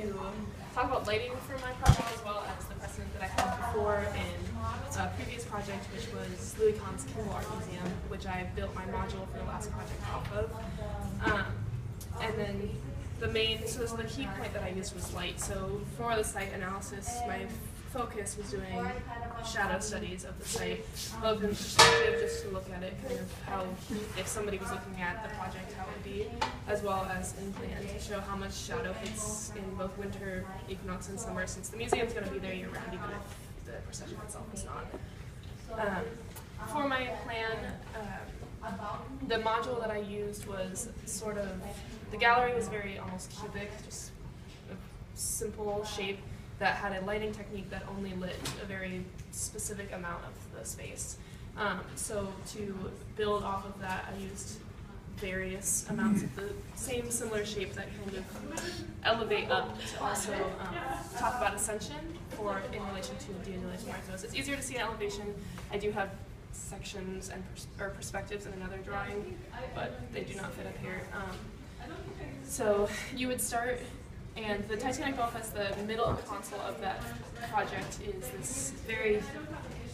to talk about lighting for my project as well as the precedent that I had before in a previous project, which was Louis Kahn's Kimball Art Museum, which I built my module for the last project off of. And then the key point that I used was light. So for the site analysis, my focus was doing shadow studies of the site, both in perspective, just to look at it, kind of how, if somebody was looking at the project, how it would be, as well as in plan to show how much shadow hits in both winter, equinox, and summer, since the museum's going to be there year-round, even if the procession itself is not. For my plan, the module that I used was sort of, the gallery was very almost cubic, just a simple shape that had a lighting technique that only lit a very specific amount of the space. So to build off of that, I used various amounts of the same similar shape that kind of elevate up to also talk about ascension in relation to de-annulation markers. It's easier to see an elevation. I do have sections and perspectives in another drawing, but they do not fit up here. So you would start, and the Titanic Belfast, the middle console of that project is this very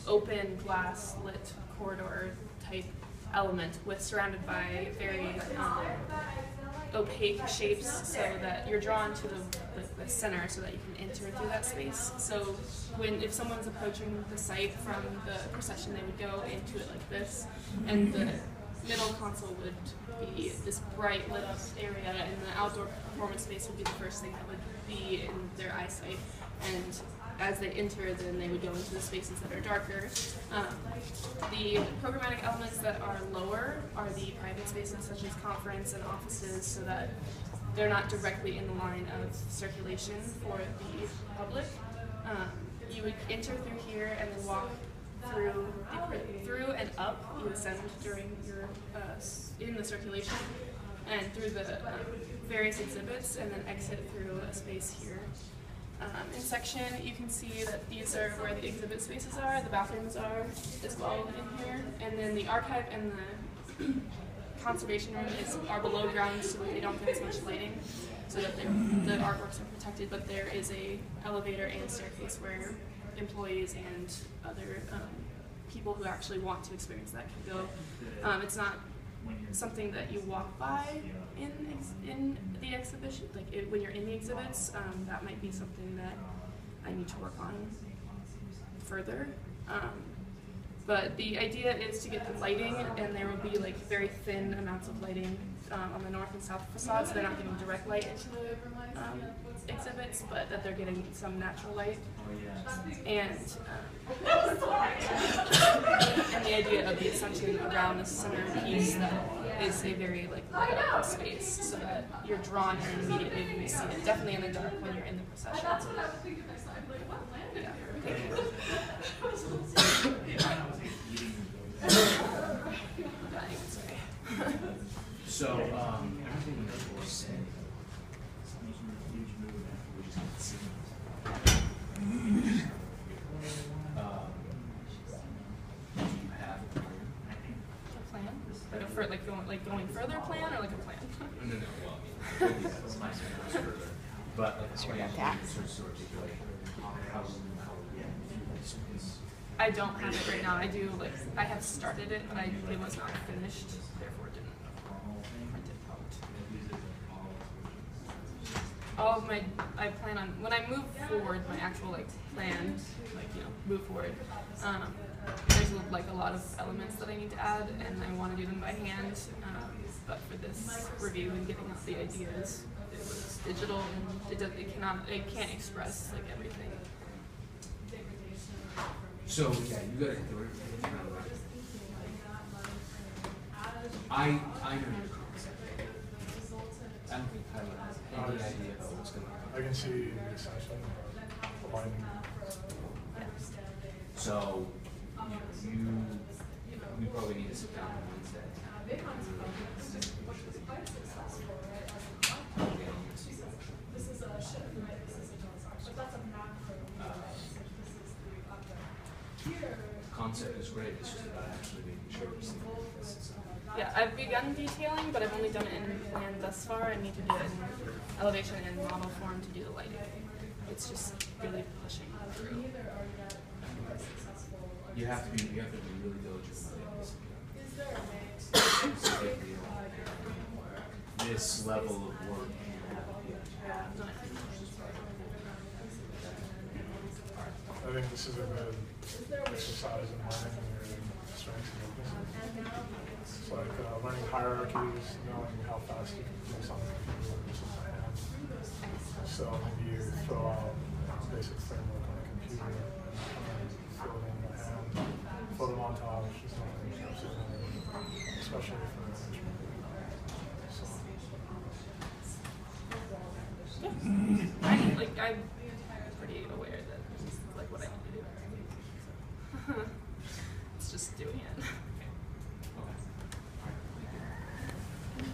open glass lit corridor type element surrounded by very opaque shapes, so that you're drawn to the center so that you can enter through that space. So if someone's approaching the site from the procession, they would go into it like this, and the middle console would be this bright lit up area, and the outdoor performance space would be the first thing that would be in their eyesight. And as they enter, then they would go into the spaces that are darker. The programmatic elements that are lower are the private spaces, such as conference and offices, so that they're not directly in the line of circulation for the public. You would enter through here and then walk through and up. You ascend during your in the circulation and through the various exhibits, and then exit through a space here. In section, you can see that these are where the exhibit spaces are, the bathrooms are as well in here, and then the archive and the conservation room are below ground, so that they don't get as much lighting, so that the artworks are protected, but there is a elevator and staircase where employees and other people who actually want to experience that can go. It's not something that you walk by in the exhibition, like when you're in the exhibits. That might be something that I need to work on further. But the idea is to get the lighting, and there will be like very thin amounts of lighting on the north and south facades, so they're not getting direct light into the exhibits, but that they're getting some natural light. And the idea of the ascension around the center piece that is a very like lit up space, so that you're drawn in immediately when you see it. Definitely in the dark when you're in the procession. Yeah. So, everything that was said, do you have a plan? A plan? Like going further plan, or like a plan? No. Well, that's my further. But like, sort of articulate how I don't have it right now. I do I have started it, but it was not finished, therefore didn't print it out. All of I plan on, when I move forward, my actual plan, move forward, there's a lot of elements that I need to add, and I want to do them by hand, but for this review and getting out the ideas, it was digital, and it can't express everything. So yeah, you gotta hit the word. I know your concept. I don't think Tyler has any idea about what's going on. I can see the ascension aligning. So we probably need to sit down on Wednesday. Concept is great. It's just about actually making sure we're seeing this. Yeah, I've begun detailing, but I've only done it in plan thus far. I need to do it in elevation and model form to do the lighting. It's just really pushing through. You have to be really diligent about it. Specifically on this level of work. I think this is a good exercise in learning your strengths and weaknesses. It's like learning hierarchies, knowing how fast you can do something versus by hand. So maybe you throw out basic framework on a computer and fill it in by hand. Photo montage is something absolutely, especially for management. So. I'm pretty aware that this is like what I need to do.